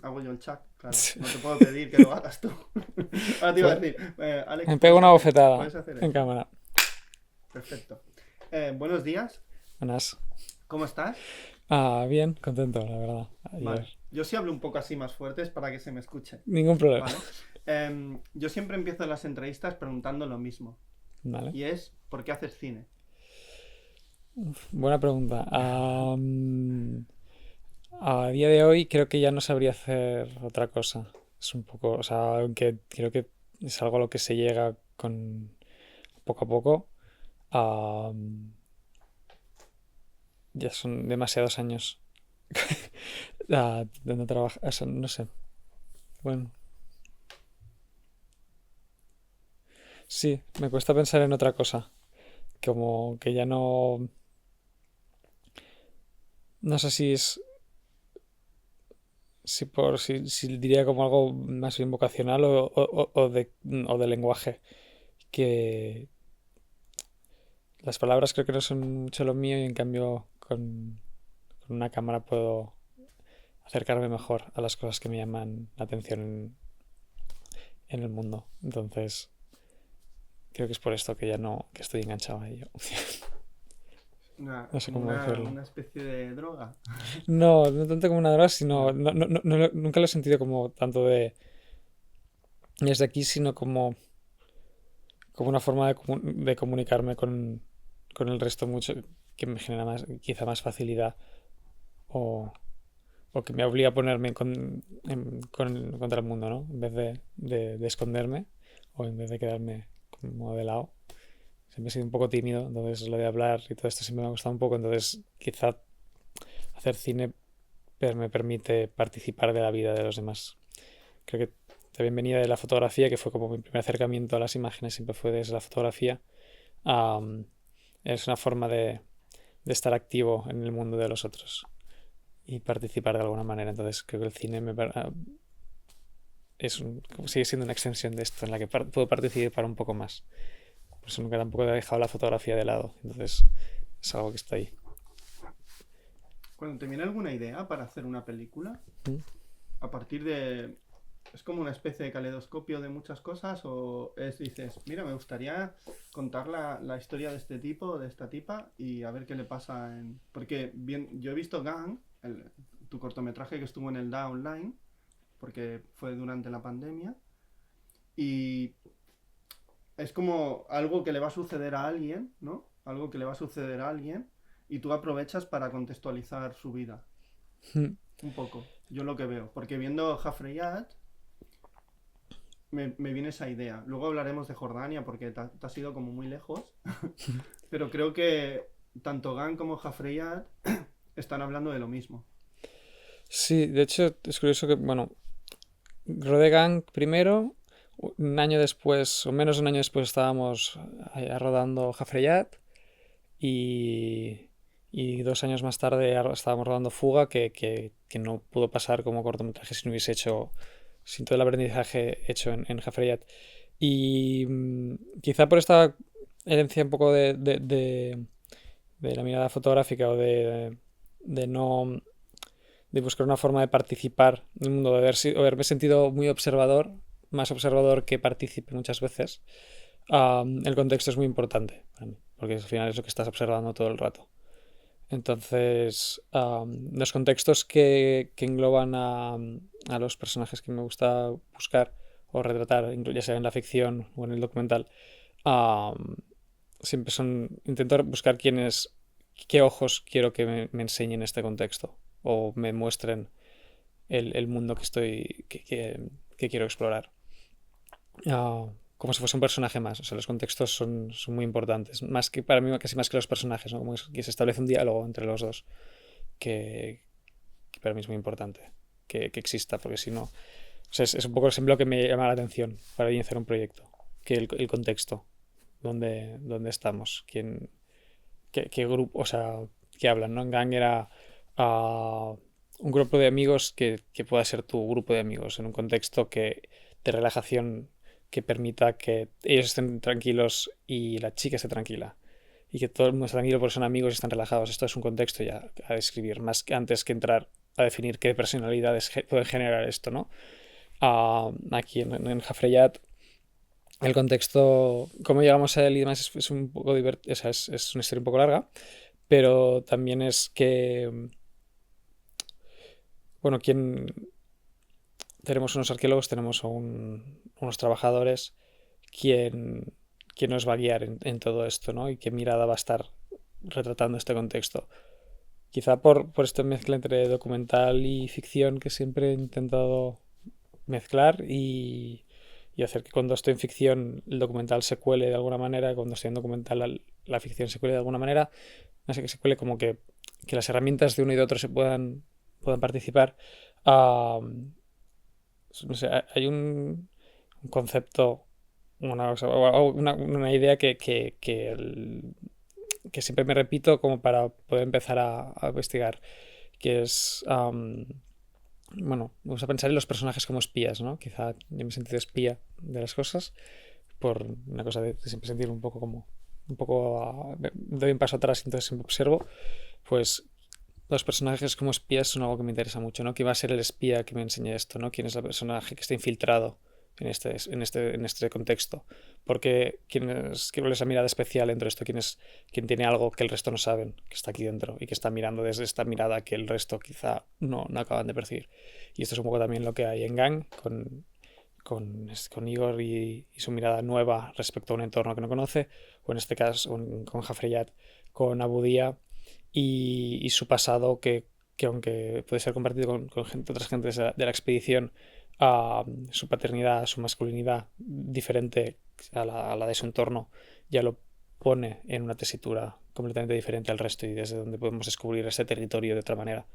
Hago yo el chat, claro. Sí. No te puedo pedir que lo hagas tú. Ahora te iba a Pues decir, Alex, me pego ¿puedes una hacer, bofetada puedes hacer en esto? cámara. Perfecto. Buenos días, Buenas. ¿cómo estás? Bien, contento, la verdad. Ayer. Vale. Yo sí hablo un poco así más fuertes para que se me escuche, Ningún problema. ¿vale? Yo siempre empiezo las entrevistas preguntando lo mismo. Vale. Y es, ¿por qué haces cine? Buena pregunta. A día de hoy creo que ya no sabría hacer otra cosa. Es un poco, o sea, aunque creo que es algo a lo que se llega con poco a poco. am, ya son demasiados años donde trabajar. No sé. Bueno, sí, me cuesta pensar en otra cosa. Como que ya no. No sé si es. Si diría como algo más bien vocacional o de lenguaje. Que las palabras creo que no son mucho lo mío y en cambio con una cámara puedo acercarme mejor a las cosas que me llaman la atención en el mundo. Entonces, creo que es por esto que ya no, que estoy enganchado a ello. No sé Como cómo decirlo. una especie de droga. No, no tanto como una droga, sino No. nunca lo he sentido como tanto de desde aquí, sino como una forma de comunicarme con el resto mucho que me genera más, quizá más facilidad o, o que me obliga a ponerme contra el mundo, ¿no? En vez de esconderme o en vez de quedarme como de lado. Siempre he sido un poco tímido, entonces lo de hablar y todo esto siempre me ha gustado un poco, entonces quizá hacer cine me permite participar de la vida de los demás. Creo que también venía de la fotografía, que fue como mi primer acercamiento a las imágenes, siempre fue desde la fotografía. Um, es una forma de estar activo en el mundo de los otros y participar de alguna manera. Entonces creo que el cine sigue siendo una extensión de esto en la que puedo participar un poco más. Por eso nunca tampoco he dejado la fotografía de lado. Entonces es algo que está ahí. Cuando te viene alguna idea para hacer una película, ¿Mm? a partir de... ¿Es como una especie de caleidoscopio de muchas cosas o dices, mira, me gustaría contar la historia de este tipo o de esta tipa y a ver qué le pasa en... Porque bien, yo he visto Gang, tu cortometraje que estuvo en el DA Online, porque fue durante la pandemia, y es como algo que le va a suceder a alguien, ¿no? Algo que le va a suceder a alguien y tú aprovechas para contextualizar su vida. Un poco, yo lo que veo. Porque viendo Jafreyat me viene esa idea. Luego hablaremos de Jordania porque te has ido como muy lejos. Pero creo que tanto Gan como Jafreyat están hablando de lo mismo. Sí, de hecho es curioso que, bueno, Rodegang primero, un año después, o menos de un año después, estábamos rodando Jafreyat y 2 años más tarde estábamos rodando Fuga, que no pudo pasar como cortometraje si no hubiese hecho, sin todo el aprendizaje hecho en Jafreyat. Y quizá por esta herencia un poco de la mirada fotográfica de no de buscar una forma de participar en el mundo, haberme sentido muy observador, más observador que partícipe muchas veces. El contexto es muy importante para mí, porque al final es lo que estás observando todo el rato. Entonces, los contextos que engloban a los personajes que me gusta buscar o retratar, ya sea en la ficción o en el documental, um, siempre intento buscar qué ojos quiero que me enseñen este contexto o me muestren el mundo que quiero explorar. Como si fuese un personaje más. O sea, los contextos son muy importantes. Más que para mí, casi más que los personajes, ¿no? Como que se establece un diálogo entre los dos que para mí es muy importante que exista, porque si no. O sea, es un poco siempre lo que me llama la atención para iniciar un proyecto. Que el contexto, dónde estamos, qué grupo, o sea, qué hablan, ¿no? En Gang era un grupo de amigos que pueda ser tu grupo de amigos en un contexto de relajación que permita que ellos estén tranquilos y la chica esté tranquila. Y que todo el mundo esté tranquilo porque son amigos y están relajados. Esto es un contexto ya a describir, más que antes que entrar a definir qué personalidades pueden generar esto, ¿no? Aquí en Jafrellat, el contexto, cómo llegamos a él y demás es un poco divertido, es una historia un poco larga, pero también es que, bueno, tenemos unos arqueólogos, tenemos unos trabajadores, quien nos va a guiar en todo esto, ¿no? Y qué mirada va a estar retratando este contexto. Quizá por esta mezcla entre documental y ficción que siempre he intentado mezclar y hacer que cuando estoy en ficción el documental se cuele de alguna manera, cuando estoy en documental la ficción se cuele de alguna manera, no sé, que se cuele como que las herramientas de uno y de otro puedan participar. Ah, no sé, hay un concepto, una idea que siempre me repito como para poder empezar a investigar, que es, bueno, vamos a pensar en los personajes como espías, ¿no? Quizá yo me he sentido espía de las cosas por una cosa de siempre sentir doy un paso atrás y entonces siempre observo, pues los personajes como espías son algo que me interesa mucho, ¿no? ¿Quién va a ser el espía que me enseñe esto, ¿no? ¿Quién es el personaje que está infiltrado en este contexto? Porque quién es esa mirada especial dentro de esto, quién tiene algo que el resto no saben, que está aquí dentro y que está mirando desde esta mirada que el resto quizá no acaban de percibir. Y esto es un poco también lo que hay en Gang con Igor y su mirada nueva respecto a un entorno que no conoce, o en este caso con Jafrellat, con Abu Día y su pasado que aunque puede ser compartido con otras gentes de la expedición, su paternidad, su masculinidad diferente a la de su entorno, ya lo pone en una tesitura completamente diferente al resto y desde donde podemos descubrir ese territorio de otra manera,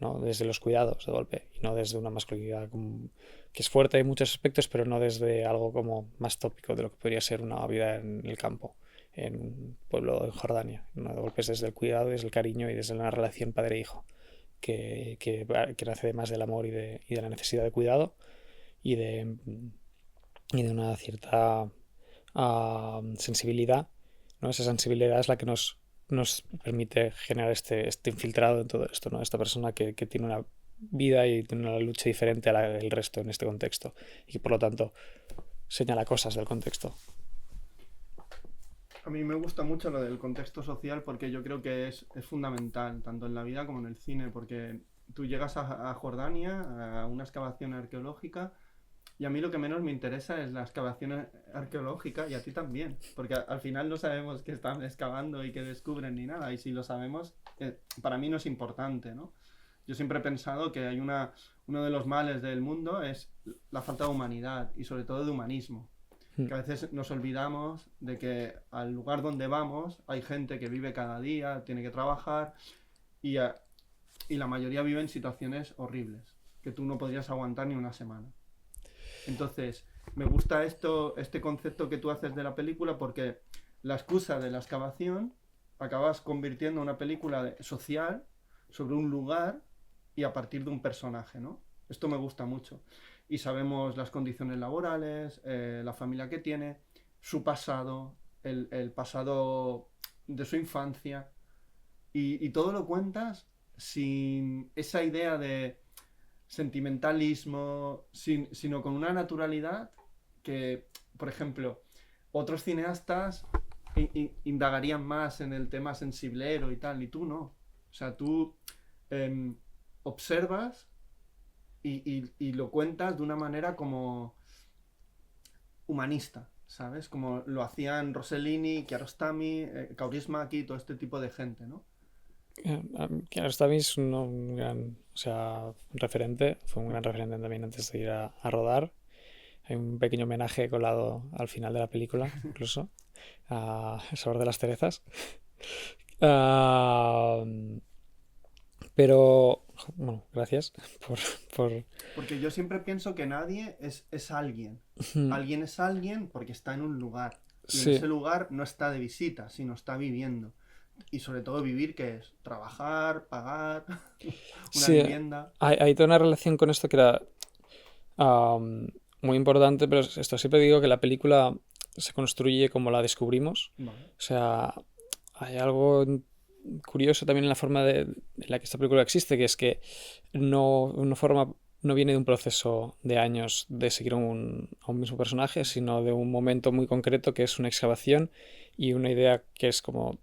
¿no? Desde los cuidados de golpe y no desde una masculinidad que es fuerte en muchos aspectos, pero no desde algo como más tópico de lo que podría ser una vida en el campo, en un pueblo en Jordania, ¿no? De golpe es desde el cuidado, desde el cariño y desde una relación padre-hijo que nace además del amor y de la necesidad de cuidado y de una cierta sensibilidad, ¿no? Esa sensibilidad es la que nos permite generar este infiltrado en todo esto, ¿no? Esta persona que tiene una vida y tiene una lucha diferente a la del resto en este contexto y que por lo tanto señala cosas del contexto. A mí me gusta mucho lo del contexto social porque yo creo que es fundamental, tanto en la vida como en el cine, porque tú llegas a Jordania, a una excavación arqueológica, y a mí lo que menos me interesa es la excavación arqueológica y a ti también, porque al final no sabemos qué están excavando y qué descubren ni nada, y si lo sabemos, para mí no es importante, ¿no? Yo siempre he pensado que uno de los males del mundo es la falta de humanidad y sobre todo de humanismo. Que a veces nos olvidamos de que al lugar donde vamos hay gente que vive cada día, tiene que trabajar y la mayoría vive en situaciones horribles, que tú no podrías aguantar ni una semana. Entonces, me gusta este concepto que tú haces de la película porque la excusa de la excavación acabas convirtiendo una película social sobre un lugar y a partir de un personaje, ¿no? Esto me gusta mucho. Y sabemos las condiciones laborales, la familia que tiene, su pasado, el pasado de su infancia. Y todo lo cuentas sin esa idea de sentimentalismo, sino con una naturalidad que, por ejemplo, otros cineastas indagarían más en el tema sensiblero y tal, y tú no. O sea, tú observas y lo cuentas de una manera como humanista, ¿sabes? Como lo hacían Rossellini, Kiarostami, Kaurismäki, todo este tipo de gente, ¿no? Kiarostami es un gran, o sea, referente, fue un gran referente también antes de ir a rodar. Hay un pequeño homenaje colado al final de la película, incluso, a El sabor de las cerezas. Ah, pero, bueno, gracias por... Porque yo siempre pienso que nadie es alguien. Alguien es alguien porque está en un lugar. Y en Sí, ese lugar no está de visita, sino está viviendo. Y sobre todo vivir, ¿qué es? Trabajar, pagar, una sí, vivienda. hay toda una relación con esto que era muy importante, pero esto siempre digo que la película se construye como la descubrimos. Vale. O sea, hay algo curioso también en la forma en la que esta película existe, que es que no viene de un proceso de años de seguir a un mismo personaje, sino de un momento muy concreto que es una excavación y una idea que es como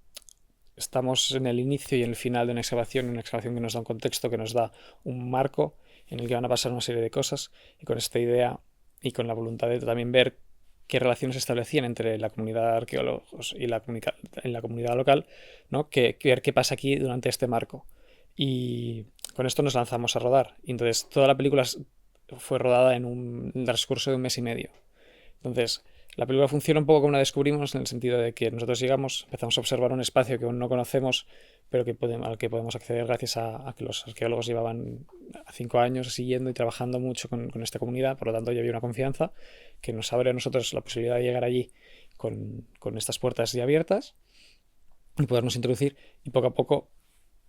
estamos en el inicio y en el final de una excavación que nos da un contexto, que nos da un marco en el que van a pasar una serie de cosas, y con esta idea y con la voluntad de también ver qué relaciones se establecían entre la comunidad de arqueólogos y en la comunidad local, ¿no? Ver qué pasa aquí durante este marco. Y con esto nos lanzamos a rodar. Y entonces toda la película fue rodada en un transcurso de un mes y medio. Entonces, la película funciona un poco como la descubrimos, en el sentido de que nosotros llegamos, empezamos a observar un espacio que aún no conocemos, pero al que podemos acceder gracias a que los arqueólogos llevaban 5 años siguiendo y trabajando mucho con esta comunidad. Por lo tanto, ya había una confianza que nos abre a nosotros la posibilidad de llegar allí con estas puertas ya abiertas y podernos introducir, y poco a poco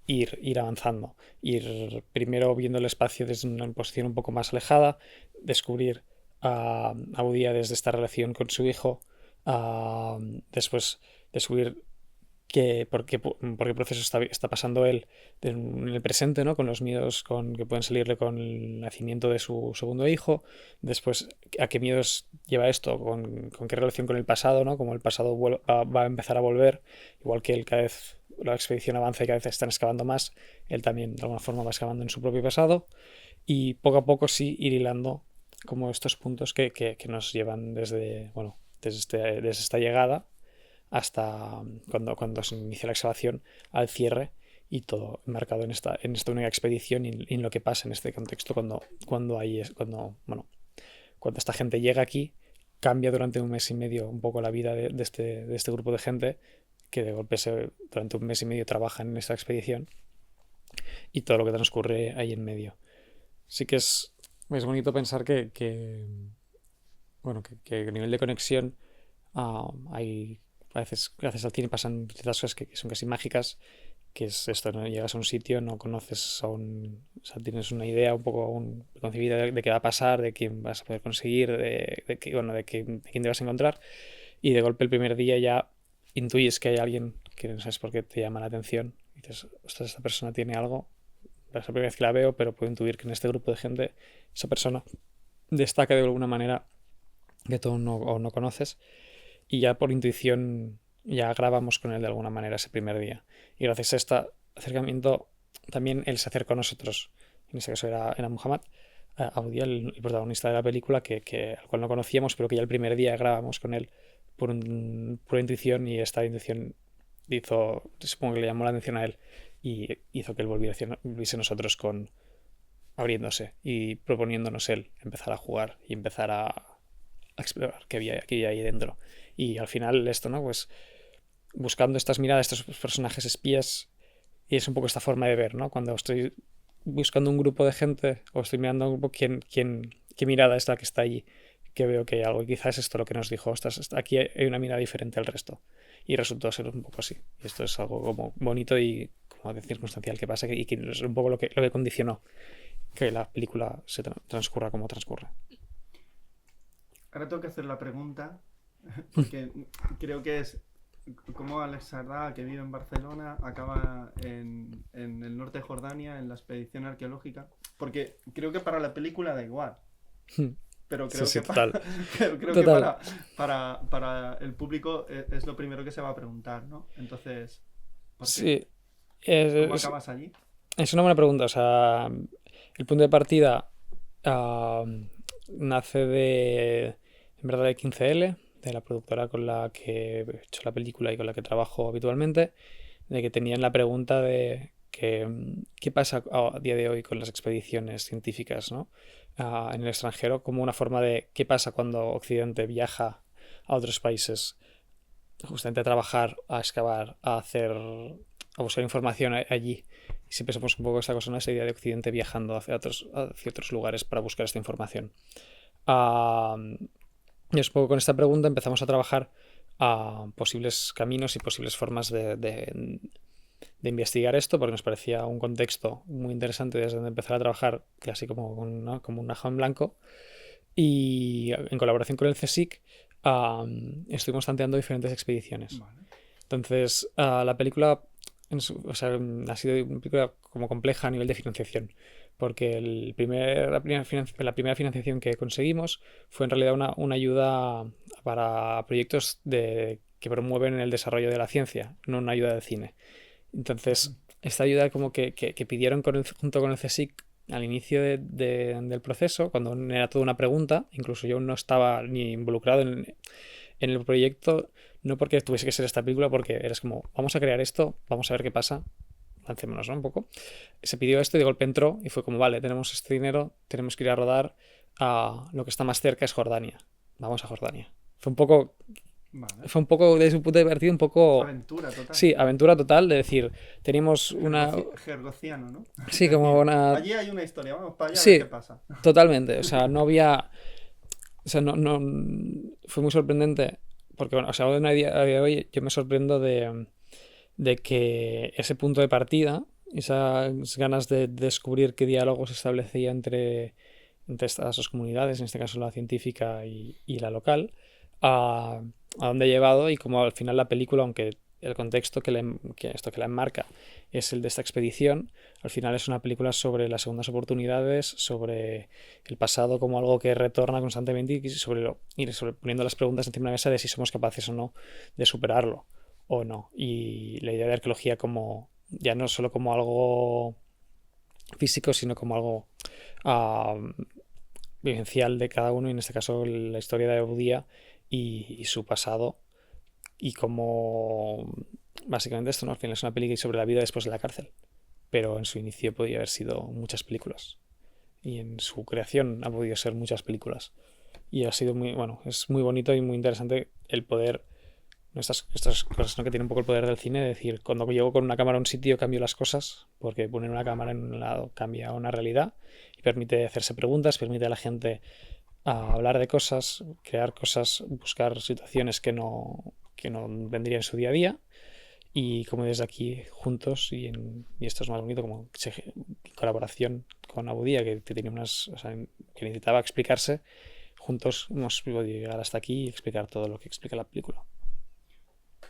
ir avanzando. Ir primero viendo el espacio desde una posición un poco más alejada, descubrir a Udía desde esta relación con su hijo, después descubrir por qué proceso está pasando él en el presente, ¿no? Con los miedos que pueden salirle con el nacimiento de su segundo hijo, después a qué miedos lleva esto, con qué relación con el pasado, ¿no? Como el pasado va a empezar a volver, igual que él cada vez la expedición avanza y cada vez están excavando más, él también de alguna forma va excavando en su propio pasado, y poco a poco sí ir hilando como estos puntos que nos llevan desde esta llegada hasta cuando se inicia la excavación al cierre, y todo marcado en esta única expedición y en lo que pasa en este contexto cuando esta gente llega aquí. Cambia durante un mes y medio un poco la vida de este grupo de gente que de golpe durante un mes y medio trabajan en esta expedición, y todo lo que transcurre ahí en medio. Sí que es bonito pensar que a nivel de conexión hay a veces gracias al cine pasan ciertas cosas que son casi mágicas, que es esto, ¿no? Llegas a un sitio, no conoces o sea, tienes una idea un poco concebida de qué va a pasar, de quién vas a poder conseguir, de quién te vas a encontrar, y de golpe el primer día ya intuyes que hay alguien que no sabes por qué te llama la atención, y dices, ostras, esta persona tiene algo, es la primera vez que la veo, pero puedo intuir que en este grupo de gente esa persona destaca de alguna manera que tú no conoces, y ya por intuición ya grabamos con él de alguna manera ese primer día. Y gracias a este acercamiento también él se acercó a nosotros. En ese caso era Muhammad, Audi, el protagonista de la película, al cual no conocíamos, pero que ya el primer día grabamos con él por pura intuición, y esta intuición supongo que le llamó la atención a él y hizo que él volviese a nosotros abriéndose y proponiéndonos él empezar a jugar y empezar a explorar qué había ahí dentro. Y al final esto, ¿no? Pues buscando estas miradas, estos personajes espías, y es un poco esta forma de ver, ¿no? Cuando estoy buscando un grupo de gente o estoy mirando a un grupo, qué mirada es la que está allí, que veo que hay algo, y quizás es esto lo que nos dijo, ostras, aquí hay una mirada diferente al resto, y resultó ser un poco así. Y esto es algo como bonito y como de circunstancial que pasa, y que es un poco lo que condicionó que la película se transcurra como transcurre. Ahora tengo que hacer la pregunta, porque creo que es cómo Alex Sardá, que vive en Barcelona, acaba en el norte de Jordania, en la expedición arqueológica. Porque creo que para la película da igual. Pero creo Sí, que, total. creo que para el público es lo primero que se va a preguntar, ¿no? Entonces, ¿por qué? Sí, ¿Cómo acabas allí? es una buena pregunta. O sea, el punto de partida nace en verdad, de 15L, de la productora con la que he hecho la película y con la que trabajo habitualmente, de que tenían la pregunta de qué pasa a día de hoy con las expediciones científicas, ¿no? En el extranjero, como una forma de qué pasa cuando Occidente viaja a otros países justamente a trabajar, a excavar, a buscar información allí. Y siempre somos un poco esta cosa, ¿no? Esa idea de Occidente viajando hacia otros lugares para buscar esta información. Y es un poco con esta pregunta empezamos a trabajar a posibles caminos y posibles formas de investigar esto, porque nos parecía un contexto muy interesante desde donde empezar a trabajar, casi como un ajo en blanco. Y en colaboración con el CSIC estuvimos tanteando diferentes expediciones. Vale. Entonces, la película o sea, ha sido una película como compleja a nivel de financiación, porque la primera financiación que conseguimos fue en realidad una ayuda para proyectos que promueven el desarrollo de la ciencia, no una ayuda de cine. Entonces, esta ayuda como que pidieron junto con el CSIC al inicio del proceso, cuando era toda una pregunta, incluso yo no estaba ni involucrado en el proyecto, no porque tuviese que ser esta película, porque eres como, vamos a crear esto, vamos a ver qué pasa, lancémonos, ¿no? Un poco. Se pidió esto y de golpe entró y fue como, vale, tenemos este dinero, tenemos que ir a rodar, a lo que está más cerca es Jordania, vamos a Jordania. Vale. Fue un poco, desde un punto de partida, un poco... Aventura total. Sí, aventura total, de decir, teníamos una... Gergociano, ¿no? Sí, Decir, como una... allí hay una historia, vamos para allá a ver Sí, qué pasa. totalmente. O sea, no había... O sea, no... Fue muy sorprendente, porque, bueno, o sea, a día de hoy yo me sorprendo de que ese punto de partida, esas ganas de descubrir qué diálogo se establecía entre estas dos comunidades, en este caso la científica y la local, a, a dónde ha llevado y cómo al final la película, aunque el contexto que la enmarca es el de esta expedición, al final es una película sobre las segundas oportunidades, sobre el pasado como algo que retorna constantemente y sobre poniendo las preguntas encima de la mesa de si somos capaces o no de superarlo o no. Y la idea de arqueología como ya no solo como algo físico, sino como algo uh, vivencial de cada uno, y en este caso la historia de Abudía y su pasado, y como básicamente esto, ¿no? Al final es una película sobre la vida después de la cárcel, pero en su inicio podía haber sido muchas películas y en su creación ha podido ser muchas películas, y ha sido muy, bueno, es muy bonito y muy interesante el poder, estas cosas, ¿no? Que tienen un poco el poder del cine, de decir, cuando llego con una cámara a un sitio cambio las cosas, porque poner una cámara en un lado cambia una realidad y permite hacerse preguntas, permite a la gente hablar de cosas, crear cosas, buscar situaciones que no vendrían en su día a día, y como desde aquí juntos, y esto es más bonito, como en colaboración con Abudía, que tenía o sea, que necesitaba explicarse, juntos hemos podido llegar hasta aquí y explicar todo lo que explica la película.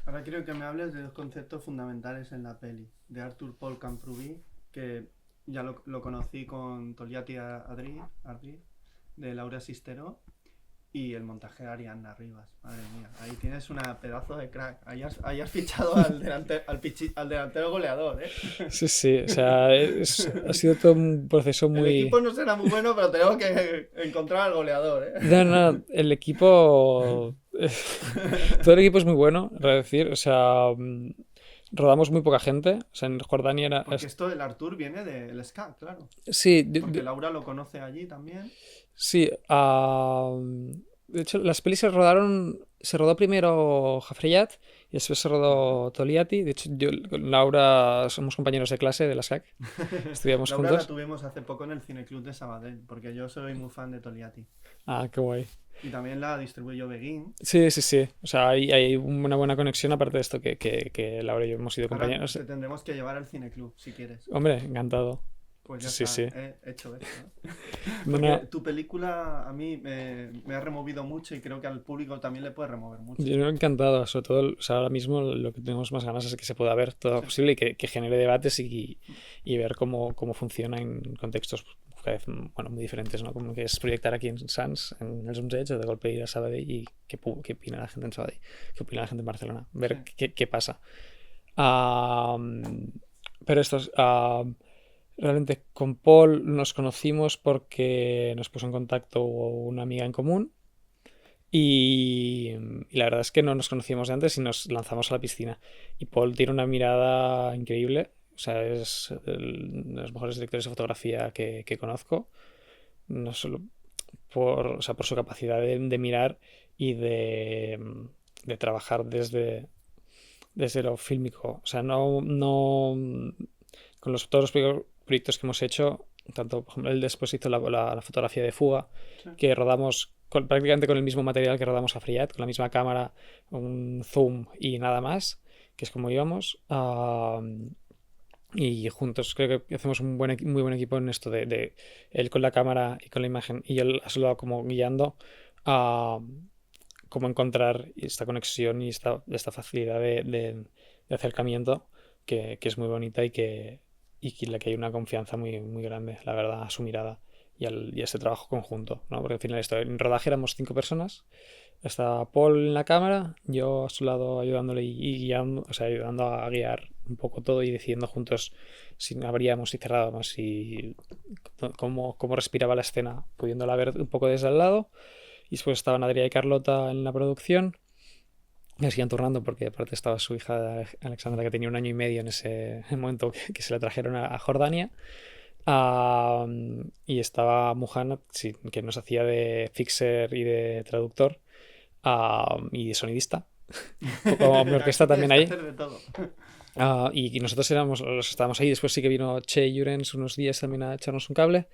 Ahora quiero que me hables de dos conceptos fundamentales en la peli. De Arthur Paul Camprubí, que ya lo conocí con Toliati Adri, de Laura Sistero, y el montaje de Arianna Rivas. Madre mía, ahí tienes una pedazo de crack. Ahí has fichado al delantero goleador, ¿eh? Sí, sí, o sea, ha sido todo un proceso El muy... equipo no será muy bueno, pero tenemos que encontrar al goleador, ¿eh? No, no, el equipo... Todo el equipo es muy bueno, es decir, o sea, rodamos muy poca gente, o sea, en Jordania era... Porque esto del Artur viene del SCA, claro. Sí, Porque Laura lo conoce allí también. sí, de hecho, las pelis se rodó primero Jafreyat y después se Vale. rodó Toliati. De hecho, yo con Laura somos compañeros de clase de la SAC, estudiamos Laura la juntos. tuvimos hace poco en el Cineclub de Sabadell, porque yo soy muy fan de Toliati. Ah, qué guay. Y también la distribuyó Beguín. Sí, sí, sí. O sea, hay una buena conexión, aparte de esto que Laura y yo hemos sido Ahora compañeros. te tendremos que llevar al Cineclub, si quieres. Hombre, encantado. Pues ya Sí, está, sí. hecho esto. No, Porque no, tu película a mí me ha removido mucho y creo que al público también le puede remover mucho. yo encantado. Sobre todo, o sea, ahora mismo lo que tenemos más ganas es que se pueda ver todo lo Sí. posible y que genere debates y ver cómo funciona en contextos cada vez, bueno, muy diferentes, ¿no? Como que es proyectar aquí en Sants, en el Edge, o de golpe ir a Sabadell y qué opina la gente en Sabadell, qué opina la gente en Barcelona, ver Sí. qué pasa. Pero esto es... realmente con Paul nos conocimos porque nos puso en contacto una amiga en común y la verdad es que no nos conocíamos de antes y nos lanzamos a la piscina. Y Paul tiene una mirada increíble, o sea, es de los mejores directores de fotografía que conozco, no solo o sea, por su capacidad de mirar y de trabajar desde lo fílmico. O sea, no con todos los proyectos que hemos hecho, tanto por ejemplo él después hizo la fotografía de fuga, Sí. que rodamos prácticamente con el mismo material que rodamos a Friat, con la misma cámara, un zoom y nada más, que es como íbamos. Y juntos creo que hacemos un muy buen equipo en esto de él con la cámara y con la imagen y él a su lado como guiando a cómo encontrar esta conexión y esta facilidad de acercamiento que es muy bonita y la que hay una confianza muy, muy grande, la verdad, a su mirada y a ese trabajo conjunto, ¿no? Porque al final esto, en rodaje éramos 5 personas. Estaba Paul en la cámara, yo a su lado ayudándole y guiando, o sea, ayudando a guiar un poco todo y decidiendo juntos si abríamos y cerrábamos y cómo respiraba la escena, pudiéndola ver un poco desde el lado. Y después estaban Adrià y Carlota en la producción. Me siguen turnando porque aparte estaba su hija Alexandra, que tenía 1 año y medio en ese momento que se la trajeron a Jordania. Y estaba Muhannad, sí, que nos hacía de fixer y de traductor y de sonidista. Un poco mi orquesta Aquí también tienes que ahí. hacer de todo. Y nosotros éramos los que estábamos ahí. Después sí que vino Che Jurens unos días también a echarnos un cable.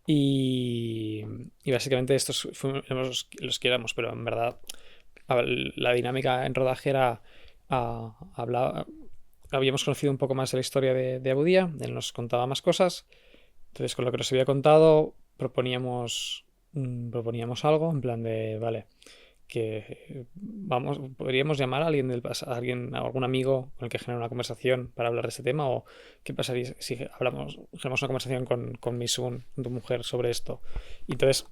Y, y básicamente estos fuimos los que éramos, pero en verdad la dinámica en rodaje era habíamos conocido un poco más de la historia de Abudía, él nos contaba más cosas, entonces con lo que nos había contado proponíamos algo en plan de, vale, que podríamos llamar a alguien a algún amigo con el que generar una conversación para hablar de este tema, o qué pasaría si generamos una conversación con Misun, tu mujer, sobre esto. Y entonces,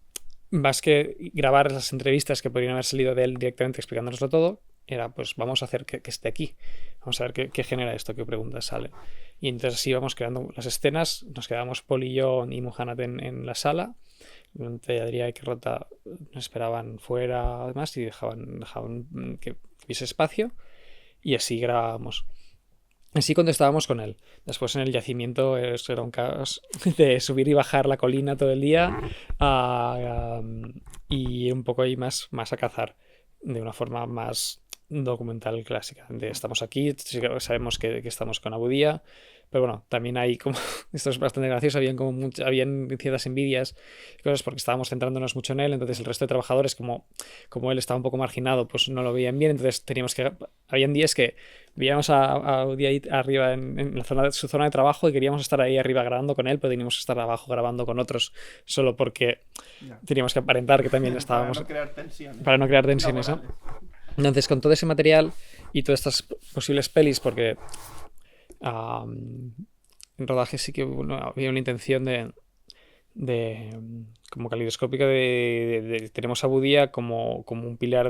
más que grabar las entrevistas que podrían haber salido de él directamente explicándonoslo todo, era pues vamos a hacer que esté aquí, vamos a ver qué genera esto, qué preguntas salen. Y entonces así íbamos creando las escenas, nos quedábamos Paul y yo y Muhannad en la sala. Durante Adrià y Carlota nos esperaban fuera además y dejaban que hubiese espacio, y así grabábamos. Así contestábamos con él. Después en el yacimiento eso era un caos de subir y bajar la colina todo el día, y un poco ahí más a cazar de una forma más documental clásica. Estamos aquí, sabemos que estamos con Abudía, pero bueno, también hay como, esto es bastante gracioso, habían ciertas envidias, cosas porque estábamos centrándonos mucho en él, entonces el resto de trabajadores, como él estaba un poco marginado, pues no lo veían bien, entonces habían días que veíamos a Abudía ahí arriba en su zona de trabajo y queríamos estar ahí arriba grabando con él, pero teníamos que estar abajo grabando con otros, solo porque teníamos que aparentar que también estábamos... Para no crear tensiones. ¿no? Entonces, con todo ese material y todas estas posibles pelis, porque en rodaje sí que había una intención como calidoscópica tenemos a Abudía como un pilar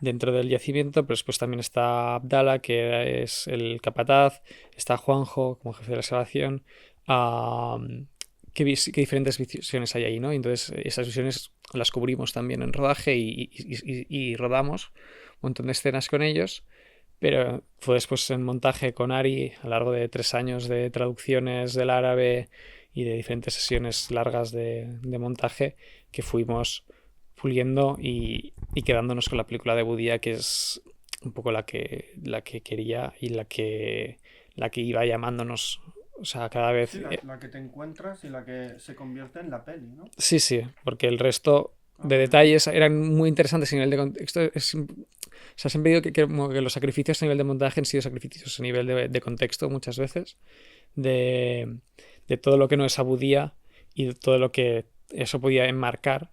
dentro del yacimiento, pero después también está Abdala, que es el capataz, está Juanjo como jefe de la excavación. ¿Qué diferentes visiones hay ahí, ¿no? Entonces esas visiones las cubrimos también en rodaje y rodamos un montón de escenas con ellos, pero fue después en montaje con Ari a lo largo de 3 años de traducciones del árabe y de diferentes sesiones largas de montaje que fuimos puliendo y quedándonos con la película de Abudía, que es un poco la que quería y la que iba llamándonos. O sea, cada vez... Sí, la que te encuentras y la que se convierte en la peli, ¿no? Sí, porque el resto de detalles eran muy interesantes a nivel de contexto. O sea, siempre digo que los sacrificios a nivel de montaje han sido sacrificios a nivel de contexto muchas veces, de todo lo que no es Abudía y de todo lo que eso podía enmarcar,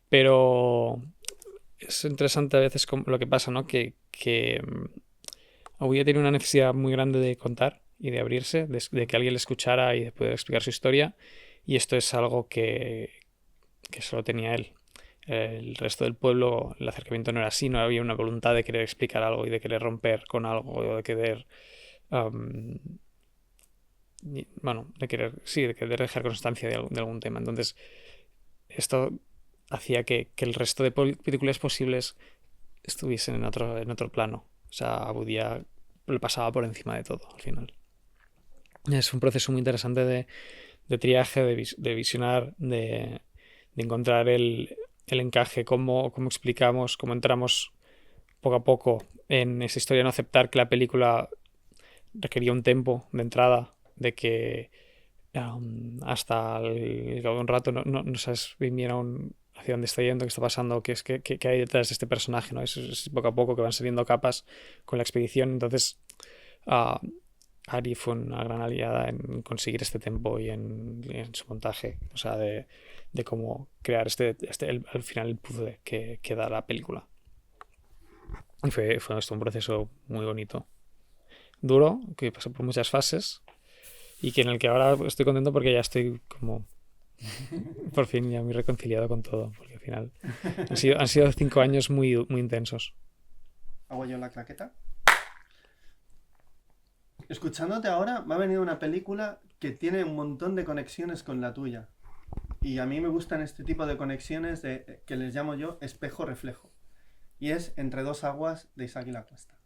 pero es interesante a veces lo que pasa, ¿no? Que Abudía tiene una necesidad muy grande de contar y de abrirse, de que alguien le escuchara y de poder explicar su historia, y esto es algo que solo tenía él. El resto del pueblo, el acercamiento no era así, no había una voluntad de querer explicar algo y de querer romper con algo, o de querer de querer dejar constancia de algún tema. Entonces esto hacía que el resto de películas posibles estuviesen en otro plano. O sea, Abudía lo pasaba por encima de todo al final. Es un proceso muy interesante de triaje, de visionar, de encontrar el encaje, cómo explicamos, cómo entramos poco a poco en esa historia, no aceptar que la película requería un tempo de entrada, de que hasta el cabo de un rato no sabes bien hacia dónde está yendo, qué está pasando, qué hay detrás de este personaje, ¿no? Es poco a poco que van saliendo capas con la expedición. Entonces Ari fue una gran aliada en conseguir este tempo y en su montaje, o sea, de cómo crear al final el puzzle que da la película. Y fue esto un proceso muy bonito. duro, que pasó por muchas fases y que en el que ahora estoy contento porque ya estoy como por fin ya muy reconciliado con todo, porque al final han sido 5 años muy, muy intensos. Hago yo la claqueta. Escuchándote ahora, me ha venido una película que tiene un montón de conexiones con la tuya. Y a mí me gustan este tipo de conexiones que les llamo yo espejo-reflejo. Y es Entre dos aguas de Isaac y la Cuesta.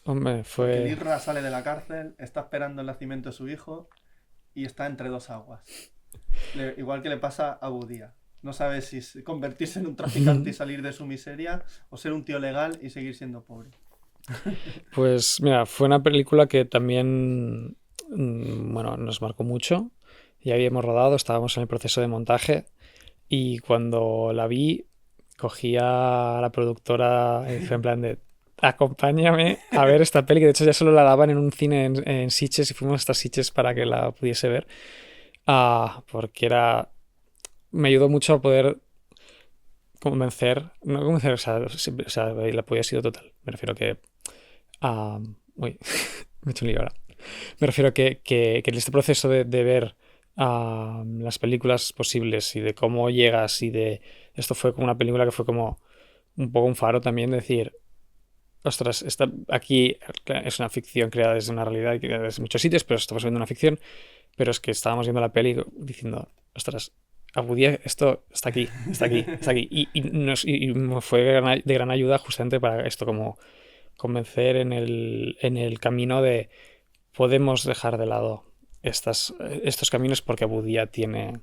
Hombre, Porque fue... Lirra sale de la cárcel, está esperando el nacimiento de su hijo y está entre dos aguas. Igual que le pasa a Budía. No sabe si convertirse en un traficante y salir de su miseria o ser un tío legal y seguir siendo pobre. Pues mira, fue una película que también, bueno, nos marcó mucho. Ya habíamos rodado, estábamos en el proceso de montaje y cuando la vi, cogí a la productora y fue en plan de acompáñame a ver esta peli, que de hecho ya solo la daban en un cine en Sitges y fuimos hasta Sitges para que la pudiese ver. Porque me ayudó mucho a poder convencer, no convencer, o sea, la podía sido total. Me refiero que uy, me he hecho un lío ahora. Me refiero que en este proceso de ver las películas posibles y de cómo llegas y de... Esto fue como una película que fue como un poco un faro también de decir, ostras, aquí es una ficción creada desde una realidad, desde muchos sitios, pero estamos viendo una ficción, pero es que estábamos viendo la peli diciendo, ostras, a Woody esto está aquí, está aquí, está aquí. Y me fue de gran ayuda justamente para esto, como convencer en el camino de podemos dejar de lado estos caminos porque Abu Día tiene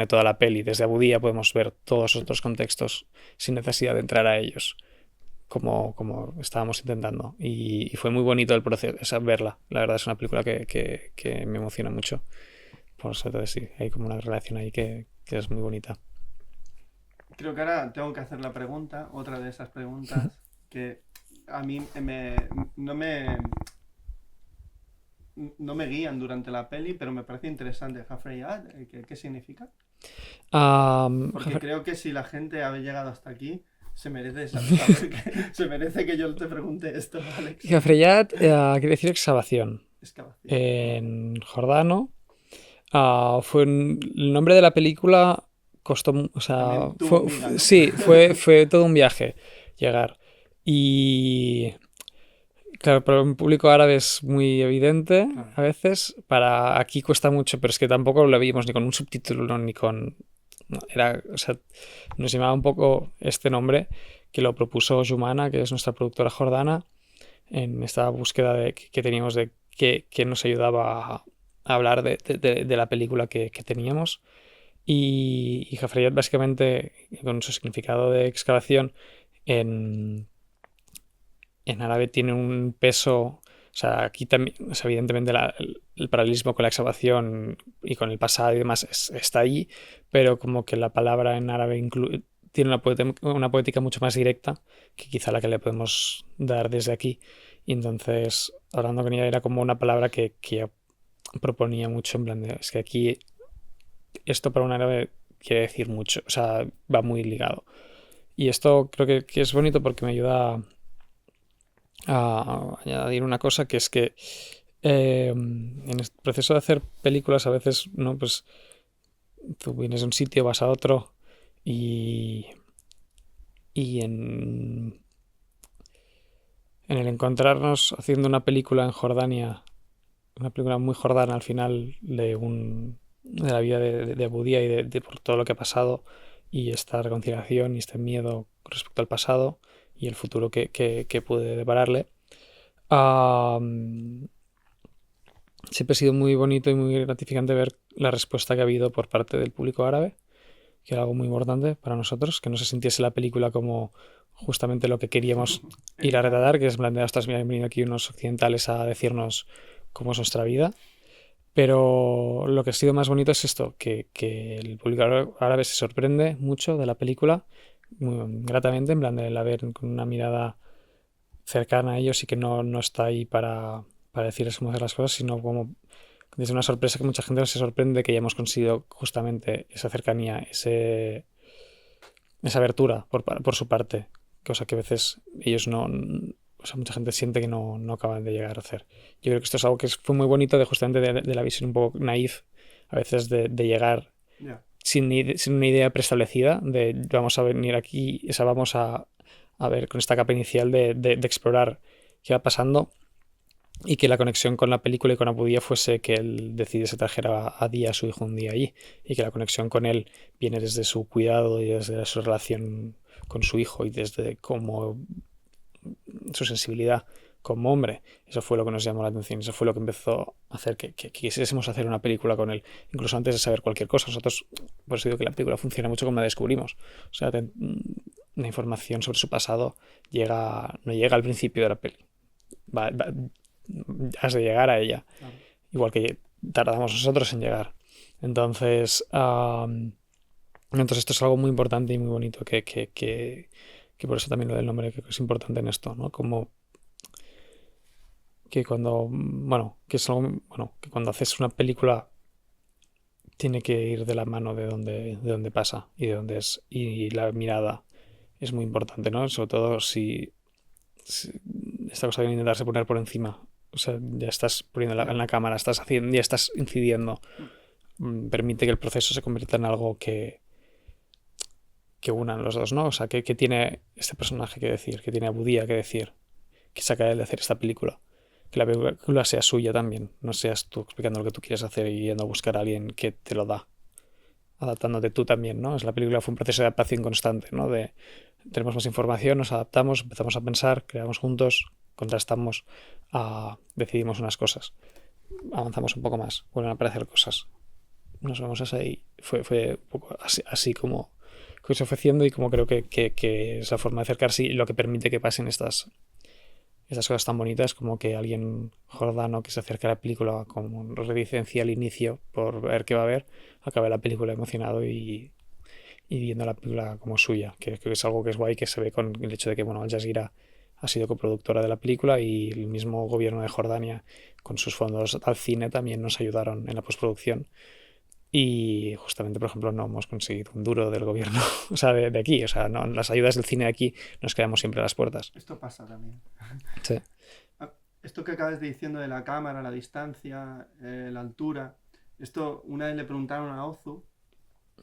toda la peli. Desde Abu Día podemos ver todos los otros contextos sin necesidad de entrar a ellos, como estábamos intentando. Y fue muy bonito el proceso, verla. La verdad es una película que me emociona mucho. Por eso, entonces, sí, hay como una relación ahí que es muy bonita. Creo que ahora tengo que hacer la pregunta, otra de esas preguntas que a mí no me guían durante la peli, pero me parece interesante. Hafreyat, ¿qué significa? Porque creo que si la gente ha llegado hasta aquí, se merece se merece que yo te pregunte esto, Alex. Hafreyat quiere decir excavación. Excavación. En jordano. El nombre de la película costó, o sea, También tuvo miga, ¿no? sí, fue todo un viaje llegar. Y claro, para un público árabe es muy evidente a veces. Para aquí cuesta mucho, pero es que tampoco lo vimos ni con un subtítulo ni con... No, o sea, nos llamaba un poco este nombre que lo propuso Jumana, que es nuestra productora jordana, en esta búsqueda que teníamos de que nos ayudaba a hablar de la película que teníamos. Y Jafreyat, básicamente, con su significado de excavación, en, en árabe tiene un peso. O sea, aquí también, o sea, evidentemente el paralelismo con la excavación y con el pasado y demás está ahí, pero como que la palabra en árabe tiene una poética mucho más directa que quizá la que le podemos dar desde aquí. Y entonces, hablando con ella, era como una palabra que ella proponía mucho, en plan de, es que aquí esto para un árabe quiere decir mucho, o sea, va muy ligado. Y esto creo que es bonito porque me ayuda a añadir una cosa que es que en este proceso de hacer películas a veces, ¿no? Pues tú vienes de un sitio, vas a otro y, y en el encontrarnos haciendo una película en Jordania, una película muy jordana al final de la vida de Abu Día y por todo lo que ha pasado y esta reconciliación y este miedo respecto al pasado y el futuro que puede depararle. Siempre ha sido muy bonito y muy gratificante ver la respuesta que ha habido por parte del público árabe, que era algo muy importante para nosotros, que no se sintiese la película como justamente lo que queríamos ir a retratar, que es en plan de, ostras, mira, han venido aquí unos occidentales a decirnos cómo es nuestra vida. Pero lo que ha sido más bonito es esto, que el público árabe se sorprende mucho de la película, muy gratamente, en plan de la ver con una mirada cercana a ellos y que no está ahí para decirles cómo hacer las cosas, sino como desde una sorpresa que mucha gente se sorprende de que hayamos conseguido justamente esa cercanía, esa abertura por su parte, cosa que a veces ellos no, o sea, mucha gente siente que no acaban de llegar a hacer. Yo creo que esto es algo que fue muy bonito justamente de la visión un poco naif, a veces de llegar Ya. sin una idea preestablecida, de vamos a venir aquí, o sea, vamos a ver con esta capa inicial de explorar qué va pasando y que la conexión con la película y con Abu Día fuese que él decidiese traer a Día, a su hijo, un día allí, y que la conexión con él viene desde su cuidado y desde su relación con su hijo y desde cómo su sensibilidad como hombre. Eso fue lo que nos llamó la atención, eso fue lo que empezó a hacer que quisiésemos hacer una película con él, incluso antes de saber cualquier cosa. Nosotros, por eso digo que la película funciona mucho como la descubrimos. O sea, la información sobre su pasado no llega al principio de la peli. Has de llegar a ella, Claro. igual que tardamos nosotros en llegar. Entonces, entonces esto es algo muy importante y muy bonito que por eso también lo del nombre creo que es importante en esto, ¿no? Como que cuando, bueno, que es algo, bueno, que cuando haces una película tiene que ir de la mano de dónde pasa y de dónde es, y la mirada es muy importante, ¿no? Sobre todo si esta cosa de intentarse poner por encima, o sea, ya estás poniendo en la cámara, estás haciendo, ya estás incidiendo, permite que el proceso se convierta en algo que unan los dos, ¿no? O sea, que tiene este personaje que decir, que tiene Abu Día que decir, que saca él de hacer esta película. Que la película sea suya también, no seas tú explicando lo que tú quieres hacer y yendo a buscar a alguien que te lo da, adaptándote tú también, ¿no? La película fue un proceso de adaptación constante, ¿no? Tenemos más información, nos adaptamos, empezamos a pensar, creamos juntos, contrastamos, decidimos unas cosas, avanzamos un poco más, vuelven a aparecer cosas, nos vemos así. Fue un poco así como que se fue haciendo y como creo que es la forma de acercarse y lo que permite que pasen estas cosas tan bonitas como que alguien jordano que se acerca a la película como reticencia al inicio por ver qué va a ver, acabe la película emocionado y viendo la película como suya, que creo que es algo que es guay, que se ve con el hecho de que, bueno, Al Jazeera ha sido coproductora de la película y el mismo gobierno de Jordania con sus fondos al cine también nos ayudaron en la postproducción. Y justamente, por ejemplo, no hemos conseguido un duro del gobierno, o sea, de aquí, o sea, no, las ayudas del cine de aquí nos quedamos siempre a las puertas. Esto pasa también. Sí. Esto que acabas de diciendo de la cámara, la distancia, la altura, esto una vez le preguntaron a Ozu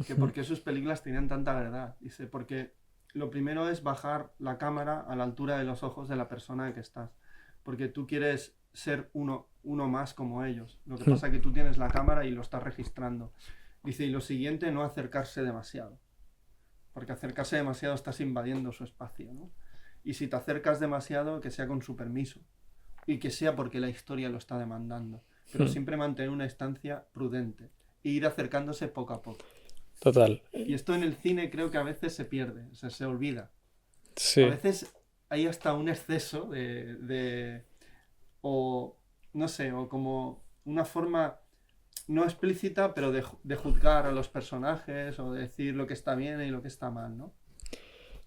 que por qué sus películas tenían tanta verdad. Dice, porque lo primero es bajar la cámara a la altura de los ojos de la persona que estás, porque tú quieres ser uno más como ellos. Lo que pasa es que tú tienes la cámara y lo estás registrando. Dice, y lo siguiente, no acercarse demasiado, porque acercarse demasiado estás invadiendo su espacio, ¿no? Y si te acercas demasiado, que sea con su permiso y que sea porque la historia lo está demandando, pero siempre mantener una distancia prudente e ir acercándose poco a poco. Total. Y esto en el cine creo que a veces se pierde, o sea, se olvida. Sí. A veces hay hasta un exceso o no sé, o como una forma no explícita, pero de juzgar a los personajes o de decir lo que está bien y lo que está mal, ¿no?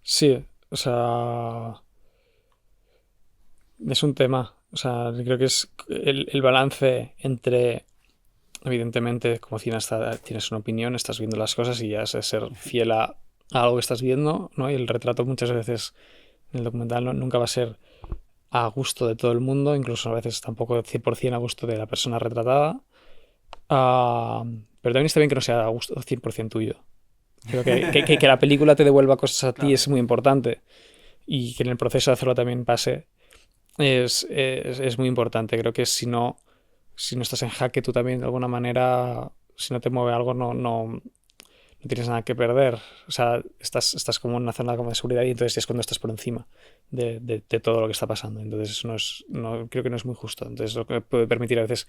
Sí, o sea, es un tema. O sea, creo que es el balance entre, evidentemente, como cineasta tienes una opinión, estás viendo las cosas y ya has de ser fiel a algo que estás viendo, ¿no? Y el retrato muchas veces en el documental nunca va a ser a gusto de todo el mundo, incluso a veces tampoco 100% a gusto de la persona retratada. Pero también está bien que no sea a gusto 100% tuyo. Creo que la película te devuelva cosas a ti Claro. es muy importante y que en el proceso de hacerlo también pase es muy importante. Creo que si no estás en jaque tú también de alguna manera, si no te mueve algo, no tienes nada que perder. O sea, estás como en una zona como de seguridad y entonces es cuando estás por encima de todo lo que está pasando. Entonces eso creo que no es muy justo. Entonces lo que puede permitir a veces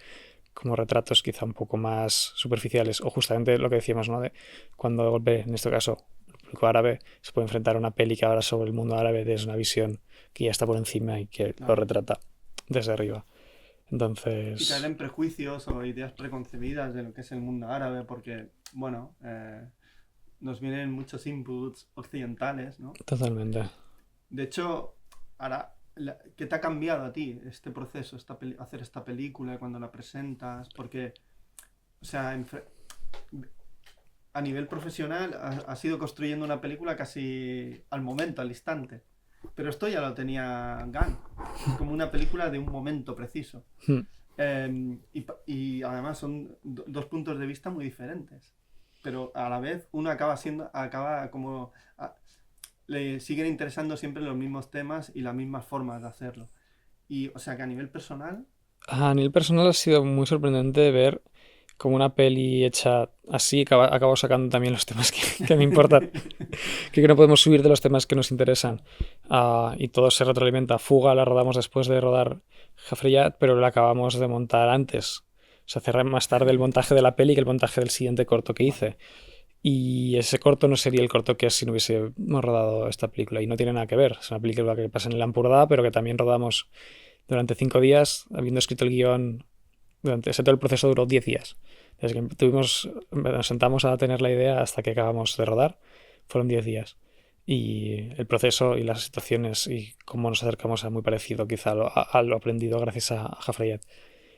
como retratos quizá un poco más superficiales o justamente lo que decíamos, ¿no? De cuando de golpe, en este caso, el público árabe se puede enfrentar a una peli que habla sobre el mundo árabe desde una visión que ya está por encima y que lo retrata desde arriba. Entonces... Y caer en prejuicios o ideas preconcebidas de lo que es el mundo árabe, porque, bueno, nos vienen muchos inputs occidentales, ¿no? Totalmente. De hecho, ahora, ¿qué te ha cambiado a ti este proceso, hacer esta película cuando la presentas? Porque, o sea, a nivel profesional has ido construyendo una película casi al momento, al instante. Pero esto ya lo tenía Gunn. Es como una película de un momento preciso. Hmm. Y además son dos puntos de vista muy diferentes. Pero a la vez uno acaba como... le siguen interesando siempre los mismos temas y las mismas formas de hacerlo. Y o sea que a nivel personal... A nivel personal ha sido muy sorprendente ver cómo una peli hecha así acabo sacando también los temas que me importan, que no podemos subir de los temas que nos interesan. Y todo se retroalimenta. Fuga la rodamos después de rodar Jafreyat, pero la acabamos de montar antes. Se hace más tarde el montaje de la peli que el montaje del siguiente corto que hice. Y ese corto no sería el corto que es si no hubiésemos rodado esta película. Y no tiene nada que ver. Es una película que pasa en el Ampurdá, pero que también rodamos durante 5 días, habiendo escrito el guión. Todo el proceso duró 10 días. Desde que nos sentamos a tener la idea hasta que acabamos de rodar, fueron 10 días. Y el proceso y las situaciones y cómo nos acercamos a muy parecido quizá a lo aprendido gracias a Jafreyat.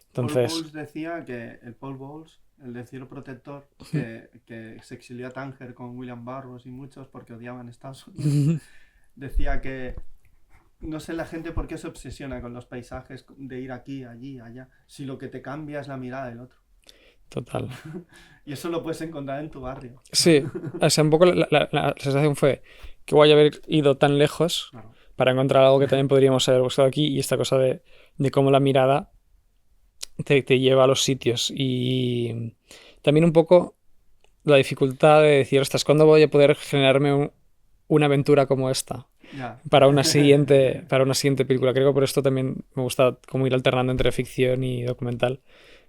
Entonces... Paul Bowles decía que Paul Bowles, el de Cielo Protector, que se exilió a Tánger con William Burroughs y muchos porque odiaban Estados Unidos, decía que no sé la gente por qué se obsesiona con los paisajes de ir aquí, allí, allá, si lo que te cambia es la mirada del otro. Total. Y eso lo puedes encontrar en tu barrio. Sí, o sea, un poco la sensación fue que voy a haber ido tan lejos Claro. para encontrar algo que también podríamos haber buscado aquí, y esta cosa de cómo la mirada te lleva a los sitios. Y también un poco la dificultad de decir, ostras, ¿cuándo voy a poder generarme una aventura como esta? Ya. Para una siguiente película. Creo que por esto también me gusta como ir alternando entre ficción y documental.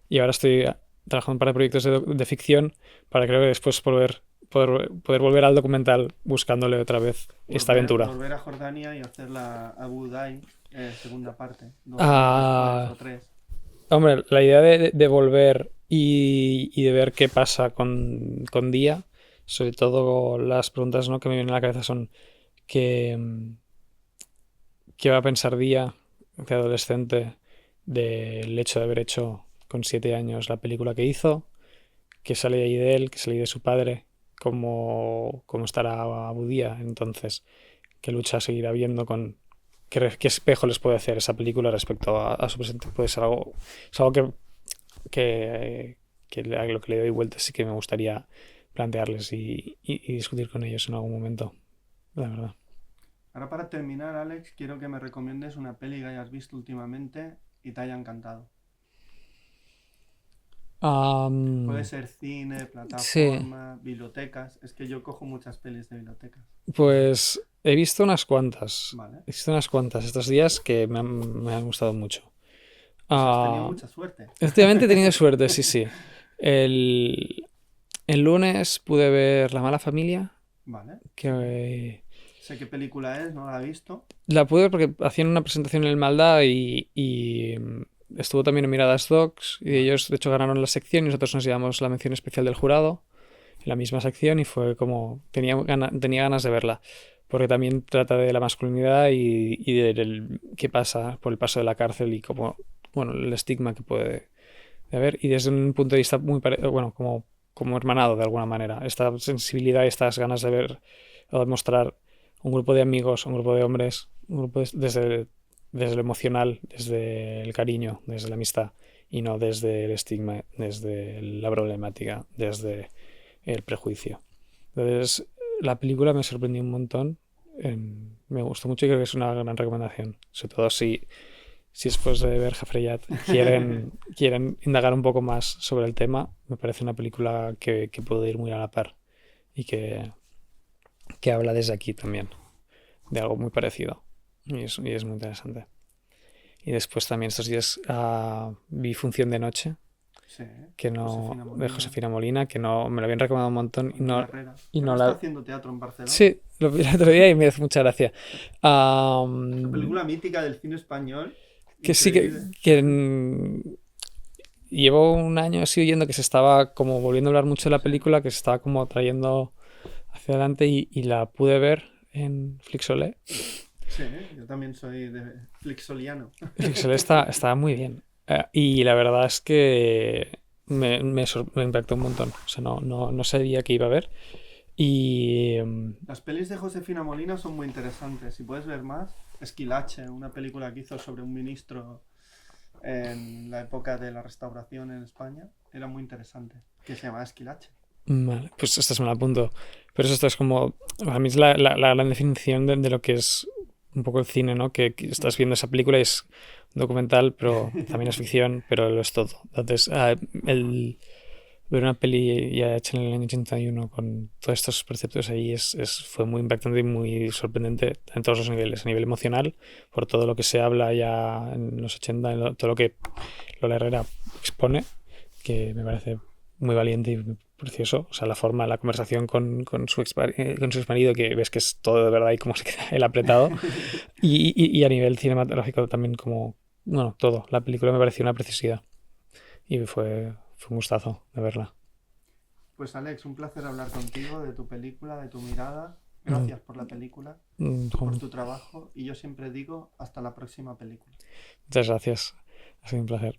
Y ahora estoy trabajando en un par de proyectos de ficción para, creo que después poder volver al documental buscándole otra vez esta aventura. Volver a Jordania y hacer la Abu Dhabi segunda parte. 2 Ah, o 3. Hombre, la idea de volver y de ver qué pasa con Día, sobre todo las preguntas, ¿no?, que me vienen a la cabeza son qué va a pensar Día, de adolescente, del hecho de haber hecho con 7 años la película que hizo, qué sale ahí de él, qué sale de su padre, cómo estará Abu Día entonces, qué lucha seguirá viendo con... ¿Qué espejo les puede hacer esa película respecto a su presente? Puede ser algo, es algo que a lo que le doy vueltas y que me gustaría plantearles y discutir con ellos en algún momento, la verdad. Ahora, para terminar, Alex, quiero que me recomiendes una peli que hayas visto últimamente y te haya encantado. Puede ser cine, Sí, plataforma, bibliotecas. Es que yo cojo muchas pelis de bibliotecas. pues he visto unas cuantas. Vale. He visto unas cuantas estos días que me han gustado mucho. Pues has tenido mucha suerte. Efectivamente he tenido suerte, sí. El lunes pude ver La mala familia, Vale. que Sé qué película es, no la he visto. la pude ver porque hacían una presentación en el Maldá y estuvo también en Miradas Docs, y ellos de hecho ganaron la sección y nosotros nos llevamos la mención especial del jurado en la misma sección, y fue como tenía ganas de verla porque también trata de la masculinidad y del qué pasa por el paso de la cárcel y como, bueno, el estigma que puede haber, y desde un punto de vista muy bueno, como hermanado de alguna manera, esta sensibilidad y estas ganas de ver o de mostrar un grupo de amigos, un grupo de hombres, un grupo desde lo emocional, desde el cariño, desde la amistad, y no desde el estigma, desde la problemática, desde el prejuicio. Entonces, la película me sorprendió un montón, me gustó mucho y creo que es una gran recomendación, sobre todo si después de ver Jafreyat quieren indagar un poco más sobre el tema. Me parece una película que puede ir muy a la par y que habla desde aquí también de algo muy parecido, y es muy interesante. Y después también estos días vi Función de Noche, Sí. que no, Josefina Molina. de Josefina Molina, que no me lo habían recomendado un montón y no Ahora está haciendo teatro en Barcelona. Sí, lo vi el otro día y me hace mucha gracia. Una película mítica del cine español. Que sí, Increíble. que llevo un año así oyendo que se estaba como volviendo a hablar mucho de la película, que se estaba como trayendo hacia adelante, y la pude ver en Flixolé. Sí, yo también soy de flixoliano. Flixolé está muy bien. Y la verdad es que me impactó un montón. O sea, no sabía que iba a ver. Y Las pelis de Josefina Molina son muy interesantes. Si puedes ver más, Esquilache, una película que hizo sobre un ministro en la época de la restauración en España, era muy interesante, que se llamaba Esquilache. vale, pues esta se me la apunto. Pero esto es como, a mí es la gran definición de lo que es un poco el cine, ¿no? Que estás viendo esa película y es un documental, pero también es ficción, pero lo es todo. Entonces, el ver una peli ya hecha en el año 81 con todos estos preceptos ahí fue muy impactante y muy sorprendente en todos los niveles. A nivel emocional, por todo lo que se habla ya en los 80, todo lo que Lola Herrera expone, que me parece muy valiente y muy precioso. O sea, la forma, la conversación con su con su exmarido, que ves que es todo de verdad y cómo se queda el apretado. Y a nivel cinematográfico también como, bueno, todo. La película me pareció una preciosidad y fue un gustazo de verla. Pues Alex, un placer hablar contigo de tu película, de tu mirada. Mm, Gracias por la película, por Juan, tu trabajo y yo siempre digo hasta la próxima película. muchas gracias. Ha sido un placer.